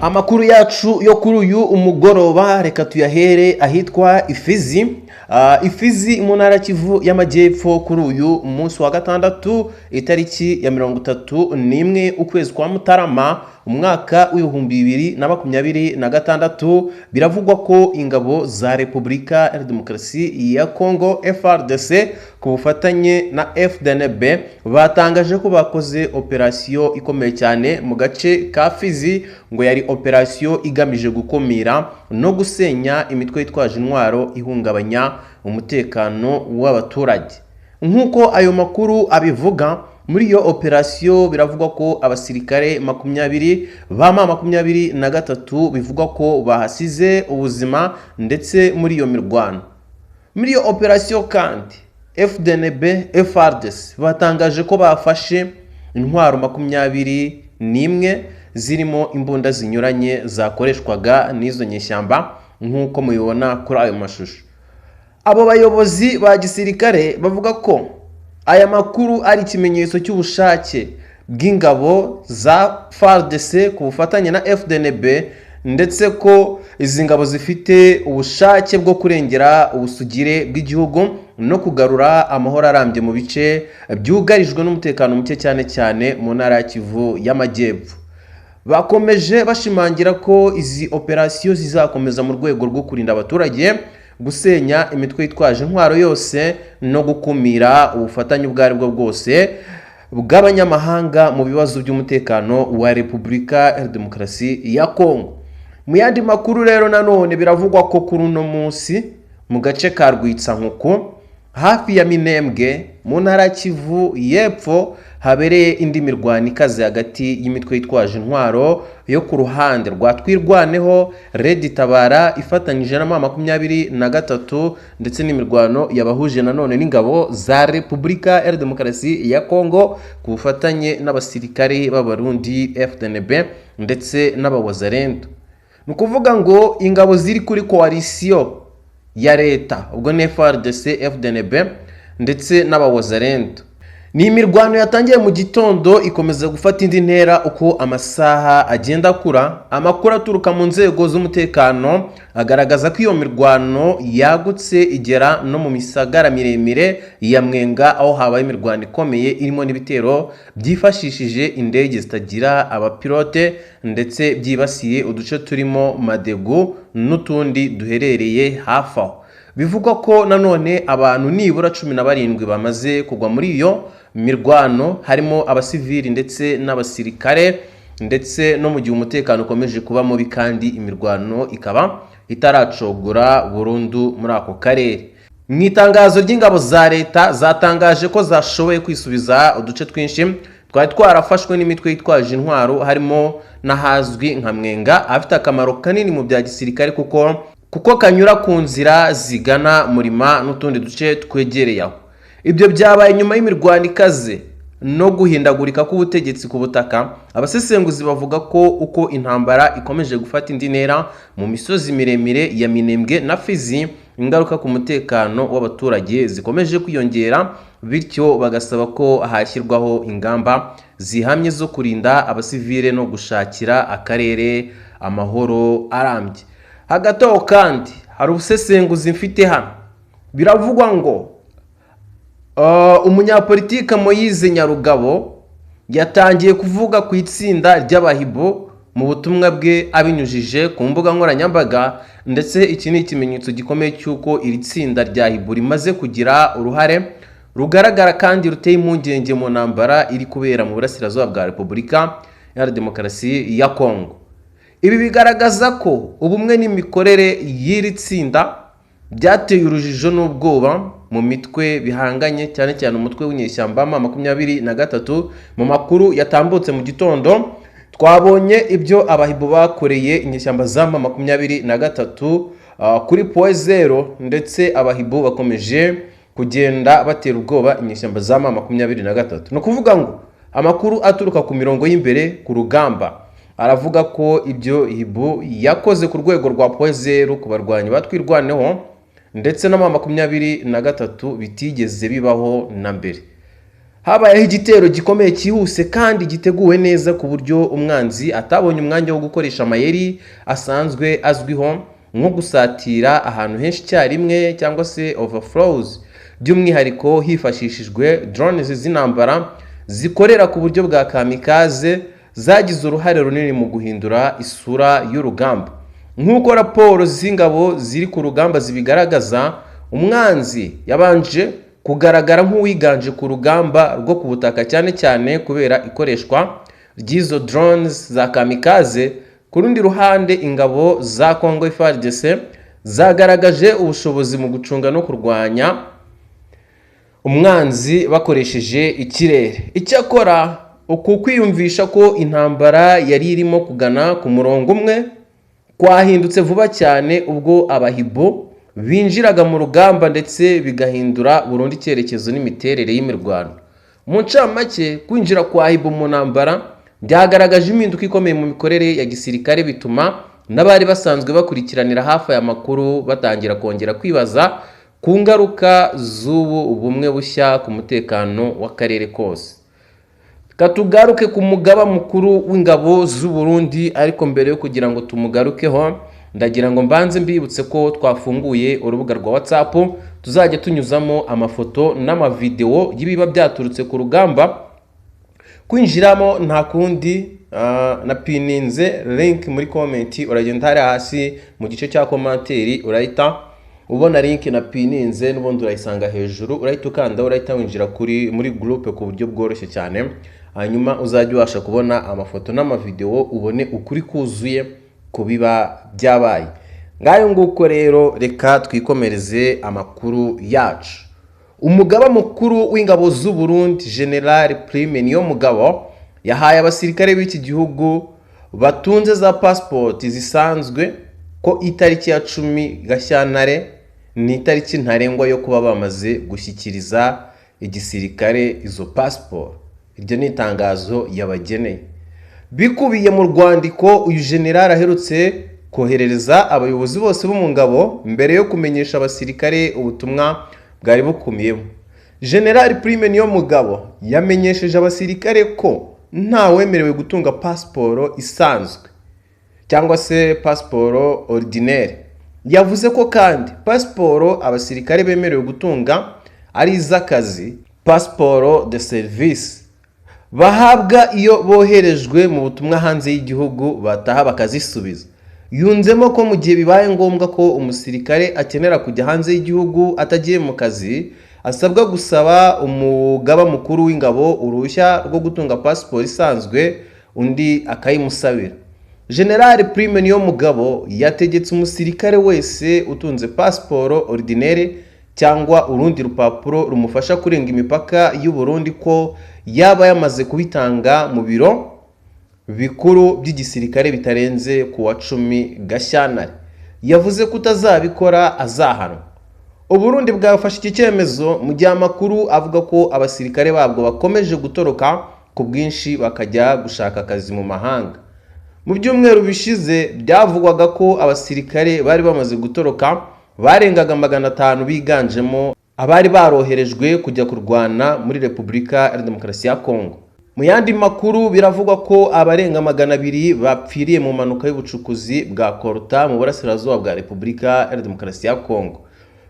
Amakuru yacu yo kuri uyu umugoroba reka tuyahere ahitwa Ifizi. Ifizi mu ntara Kivu y'Amajyepfo kuri uyu munsi wa gatandatu itariki ya 31 ukwezi kwa Mutarama umwaka w'2026 biravugwa ko ingabo za Repubulika ya Demokarasi ya Kongo FARDC ku bufatanye na FDNB batangaje ko bakoze operasiyo ikomeye cyane mu gace ka Fizi, ngo yari operasiyo igamije gukomera no gusenya imitwe yitwaje intwaro ihungabanya umutekano w'abaturage. Nkuko ayo makuru abivuga, muri iyo operasiyo biravugwa ko abasirikare 23 bivugwa ko bahasize ubuzima ndetse muri iyo mirwano. Muri iyo operasiyo kandi FDNB FARDC batangaje ko bafashe intwaro 21 zirimo imbunda zinyuranye zakoreshwaga n'izo nyeshyamba nkuko mubibona kuri ayo mashusho. Abo bayobozi ba gisirikare bavuga ko aya makuru ari ikimenyetso cy'ubushake bw'ingabo za FARDC ku bufatanye na FDNB, ndetse ko izi ngabo zifite ubushake bwo kurengera ubusugire bw'igihugu no kugarura amahoro arambye mu bice byugarijwe n'umutekano muke cyane cyane mu ntara ya Kivu y'Amajyepfo. Bakomeje bashimangira ko izi operasiyo zizakomeza mu rwego rwo kurinda abaturage, gusenya imitwe yitwaje intwaro yose no gukumira ubufatanye ubwo ari bwo bwose bw'abanyamahanga mu bibazo by'umutekano wa Repubulika ya Demokarasi ya Kongo. Mu yandi makuru rero nanone biravugwa ko kuri uno munsi mu gace ka Rwitsankuku hafi ya Minembwe mu ntara Kivu y'Epfo habereye indi mirwano ikaze hagati y'imitwe yitwaje intwaro yo ku ruhande rwa Twirwaneho Red Tabara ifatanyije na M23 ndetse n'imirwano yabahuje nanone n'ingabo za Repubulika ya Demokarasi ya Kongo ku bufatanye n'abasirikare b'Abarundi FDNB ndetse n'abawazarendo. Nukuvuga ngo ingabo ziri kuri coalition ya leta ubwo ne FARDC FDNB ndetse n'abawazarendo. Ni imirwano yatangiye mu gitondo ikomeza gufata indi ntera uko amasaha agenda akura. Amakuru aturuka mu nzego z'umutekano agaragaza ko iyo mirwano yagutse igera no mu misagara miremire ya Mwenga, aho habaye imirwano ikomeye irimo n'ibitero byifashishije indege zitagira abapilote ndetse byibasiye uduce turimo Madegu n'utundi duherereye hafi aho. Bivugwa ko nanone abantu nibura 17 bamaze kugwa muri iyo mirwano, harimo abasivili ndetse n'abasirikare, ndetse no mu gihe umutekano ukomeje kuba mubi kandi imirwano ikaba itaracogora burundu muri ako karere. Mu itangazo ry'ingabo za leta zatangaje ko zashoboye kwisubiza uduce twinshi twari twarafashwe n'imitwe yitwaje intwaro, harimo n'ahazwi nka Mwenga afite akamaro kanini mu bya gisirikare kuko kanyura ku nzira zigana Murima n'utundi duce twegereye aho. Ibyo byabaye nyuma y'imirwano ikaze no guhindagurika k'ubutegetsi ku butaka. Abasesenguzi bavuga ko uko intambara ikomeje gufata indi ntera mu misozi miremire ya Minembwe na Fizi, ingaruka ku mutekano w'abaturage zikomeje kwiyongera, bityo bagasaba ko hashyirwaho ingamba zihamye zo kurinda abasivile no gushakira akarere amahoro arambye. Hagati aho kandi hari ubusesenguzi mfite hano. Biravugwa ngo umunyapolitika Moise Nyarugabo yatangiye kuvuga ku itsinda ry'abahibo mu butumwa bwe abinyujije ku mbuga nkoranyambaga, ndetse iki ni ikimenyetso gikomeye cy'uko iri tsinda rya hibo rimaze kugira uruhare rugaragara kandi ruteye impungenge mu ntambara iri kubera mu burasirazuba bwa Repubulika ya Demokarasi ya Kongo. Ibi bigaragaza ko ubumwe n'imikorere y'iri tsinda byateye urujijo n'ubwoba mu mitwe bihanganye, cyane cyane umutwe w'inyeshyamba M23. Mu makuru yatambutse mu gitondo twabonye ibyo abahibo bakoreye inyeshyamba za M23 kuri Point Zero, ndetse abahibo bakomeje kugenda batera ubwoba inyeshyamba za M23. No kuvuga ngo amakuru aturuka ku mirongo y'imbere ku rugamba aravuga ko ibyo hibo yakoze ku rwego rwa Point Zero ku barwanyi batwirwaneho ndetse na M23 bitigeze bibaho na mbere. habayeho igitero gikomeye cyihuse kandi giteguwe neza ku buryo umwanzi atabonye umwanya wo gukoresha amayeri asanzwe azwiho nko gusatira ahantu henshi icyarimwe cyangwa se overflows, by'umwihariko hifashishijwe drones z'intambara zikorera ku buryo bwa kamikaze zagize uruhare runini mu guhindura isura y'urugamba. Nk'uko raporo z'ingabo ziri ku rugamba zibigaragaza, umwanzi yabanje kugaragara nk'uwiganje ku rugamba rwo ku butaka cyane cyane kubera ikoreshwa ry'izo drones za kamikaze. Ku rundi ruhande, ingabo za Congo FARDC zagaragaje ubushobozi mu gucunga no kurwanya umwanzi bakoresheje ikirere. Icyakora uku kwiyumvisha ko intambara yari irimo kugana ku murongo umwe kwahindutse vuba cyane ubwo abahibo binjiraga mu rugamba ndetse bigahindura burundu icyerekezo n'imiterere y'imirwano. Mu ncamake, kwinjira kwa hibo mu ntambara byagaragaje impinduka ikomeye mu mikorere ya gisirikare, bituma n'abari basanzwe bakurikiranira hafi aya makuru batangira kongera kwibaza ku ngaruka z'ubu bumwe bushya ku mutekano w'akarere kose. Katugaruke ku mugaba mukuru w'ingabo z'u Burundi, ariko mbere yo kugira ngo tumugarukeho ndagira ngo mbanze mbibutse ko twafunguye urubuga rwa WhatsApp tuzajya tunyuzamo amafoto n'amavideo y'ibiba byaturutse ku rugamba. Kwinjiramo nta kundi, napininze link muri comment, uragenda hari hasi mu gice cya komanteri urahita ubona link napininze, n'ubundi urayisanga hejuru, urahita ukanda, urahita winjira muri groupe ku buryo bworoshye cyane, hanyuma uzajya ubasha kubona amafoto n'amavideo ubone ukuri kuzuye ku biba byabaye. Ngayo nguko rero, reka twikomereze amakuru yacu. Umugaba mukuru w'ingabo z'u Burundi General Prime Niyomugabo yahaye abasirikare b'iki gihugu batunze za passport zisanzwe ko itariki ya 10 Gashyantare ni itariki ntarengwa yo kuba bamaze gushyikiriza igisirikare izo passport. Iryo ni itangazo yabageneye bikubiye mu rwandiko uyu general aherutse koherereza abayobozi bose bo mu ngabo mbere yo kumenyesha abasirikare ubutumwa bwari bukumiyemo. General Prime Niyomugabo yamenyesheje abasirikare ko nta wemerewe gutunga pasiporo isanzwe cyangwa se pasiporo ordinaire. Yavuze ko kandi pasiporo abasirikare bemerewe gutunga ari iz'akazi, pasiporo de service, bahabwa iyo boherejwe mu butumwa hanze y'igihugu bataha bakazisubiza. Yunzemo ko mu gihe bibaye ngombwa ko umusirikare akenera kujya hanze y'igihugu atagiye mu kazi, asabwa gusaba umugaba mukuru w'ingabo uruhushya rwo gutunga pasiporo isanzwe, undi akayimusabira. General Prime Niyomugabo yategetse umusirikare wese utunze pasiporo ordinaire cyangwa urundi rupapuro rumufasha kurenga imipaka y'u Burundi ko yaba yamaze kubitanga mu biro bikuru by'igisirikare bitarenze ku wa 10 Gashyantare. Yavuze ko utazabikora azahanwa. Uburundi bwafashe iki cyemezo mu gihe amakuru avuga ko abasirikare babwo bakomeje gutoroka ku bwinshi bakajya gushaka akazi mu mahanga. Mu byumweru bishize byavugwaga ko abasirikare bari bamaze gutoroka barengaga 500 biganjemo abari baroherejwe kujya kurwana muri Repubulika ya Demokarasi ya Kongo. Mu yandi makuru biravugwa ko abarenga 200 bapfiriye mu manuka y'ubucukuzi bwa Kolta mu burasirazuba bwa Repubulika ya Demokarasi ya Kongo.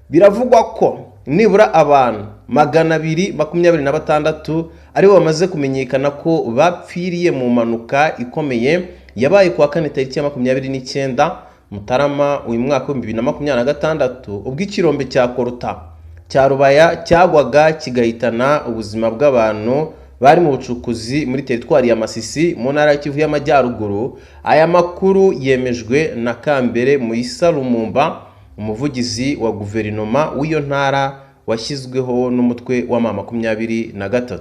Biravugwa ko nibura abantu 226 aribo bamaze kumenyekana ko bapfiriye mu manuka ikomeye yabaye kuwa 4 tariki ya 29 Mutarama uyu mwaka wa 2026 ubwo ikirombe cya Kolta cya Rubaya cyagwaga kigahitana ubuzima bw'abantu bari mu bucukuzi muri teritwari ya Masisi mu ntara ya Kivu y'Amajyaruguru. Aya makuru yemejwe na Kambere Moisa Lumumba, umuvugizi wa guverinoma w'iyo ntara washyizweho n'umutwe wa M23.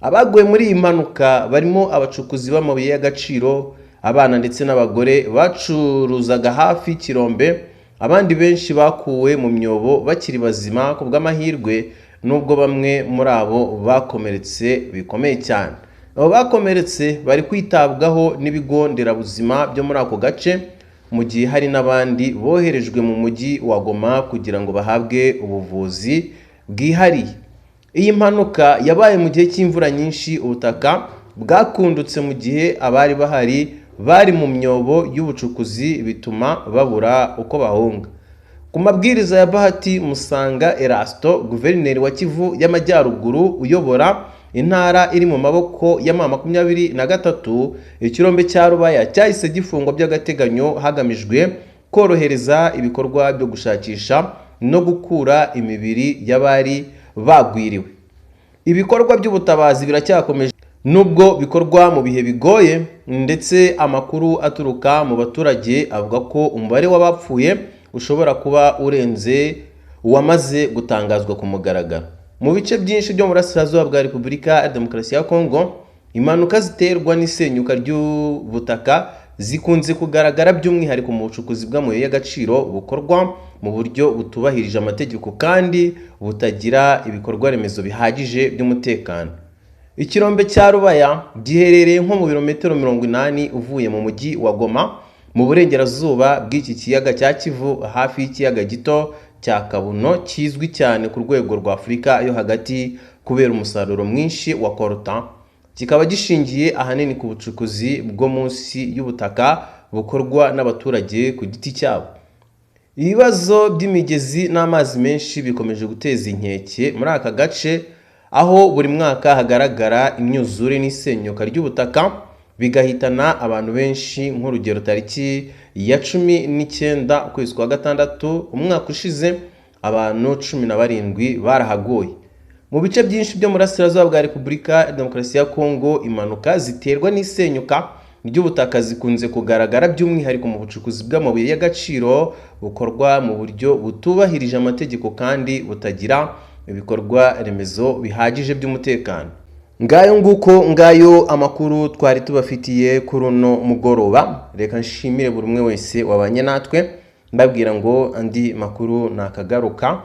Abaguye muri iyi mpanuka barimo abacukuzi b'amabuye y'agaciro, abana ndetse n'abagore bacuruzaga hafi kirombe. Abandi benshi bakuwe mu myobo bakiri bazima ku bw'amahirwe, nubwo bamwe muri abo bakomeretse bikomeye cyane. Abo bakomeretse bari kwitabwaho n'ibigo nderabuzima byo muri ako gace, mu gihe hari n'abandi boherejwe mu mujyi wa Goma kugira ngo bahabwe ubuvuzi bwihariye. Iyi mpanuka yabaye mu gihe cy'imvura nyinshi, ubutaka bwakundutse mu gihe abari bahari bari mu myobo y'ubucukuzi bituma babura uko bahunga. Ku mabwiriza ya Bahati Musanga Erasto, guverineri wa Kivu y'Amajyaruguru uyobora intara iri mu maboko ya M23, ikirombe cya Rubaya cyahise gifungwa by'agateganyo hagamijwe korohereza ibikorwa byo gushakisha no gukura imibiri y'abari bagwiriwe. Ibikorwa by'ubutabazi biracyakomeje nubwo bikorwa mu bihe bigoye, ndetse amakuru aturuka mu baturage avuga ko umubare w'abapfuye ushobora kuba urenze uwamaze gutangazwa ku mugaragaro. Mu bice byinshi byo mu burasirazuba bwa Repubulika ya Demokarasi ya Kongo, impanuka ziterwa n'isenyuka ry'ubutaka zikunze kugaragara by'umwihariko mu bucukuzi bw'amabuye y'agaciro bukorwa mu buryo butubahirije amategeko kandi butagira ibikorwa remezo bihagije by'umutekano. Ikirombe cya Rubaya giherereye nko mu birometero 80 uvuye mu mujyi wa Goma mu burengerazuba bw'iki kiyaga cya Kivu, hafi y'ikiyaga gito cya Kabuno kizwi cyane ku rwego rwa Afurika yo hagati kubera umusaruro mwinshi wa coltan. Kikaba gishingiye ahanini ku bucukuzi bwo munsi y'ubutaka bukorwa n'abaturage ku giti cyabo. Ibibazo by'imigezi n'amazi menshi bikomeje guteza inkeke muri aka gace, aho buri mwaka hagaragara imyuzure n'isenyuka ry'ubutaka bigahitana abantu benshi. Nk'urugero, tariki ya 19 ukwezi kwa gatandatu umwaka ushize abantu 17 barahaguye. Mu bice byinshi byo mu burasirazuba bwa Repubulika ya Demokarasi ya Kongo, impanuka ziterwa n'isenyuka ry'ubutaka zikunze kugaragara by'umwihariko mu bucukuzi bw'amabuye y'agaciro bukorwa mu buryo butubahirije amategeko kandi butagira ibikorwa remezo bihagije by'umutekano. Ngayo amakuru twari tubafitiye kuri uno mugoroba. Reka nshimire buri umwe wese wabanye natwe, mbabwira ngo andi makuru nakagaruka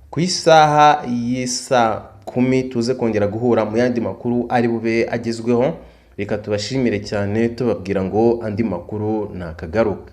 ku isaha y'isa 10 tuze kongera guhura mu yandi makuru ari bube agezweho. Reka tubashimire cyane tubabwira ngo andi makuru nakagaruka.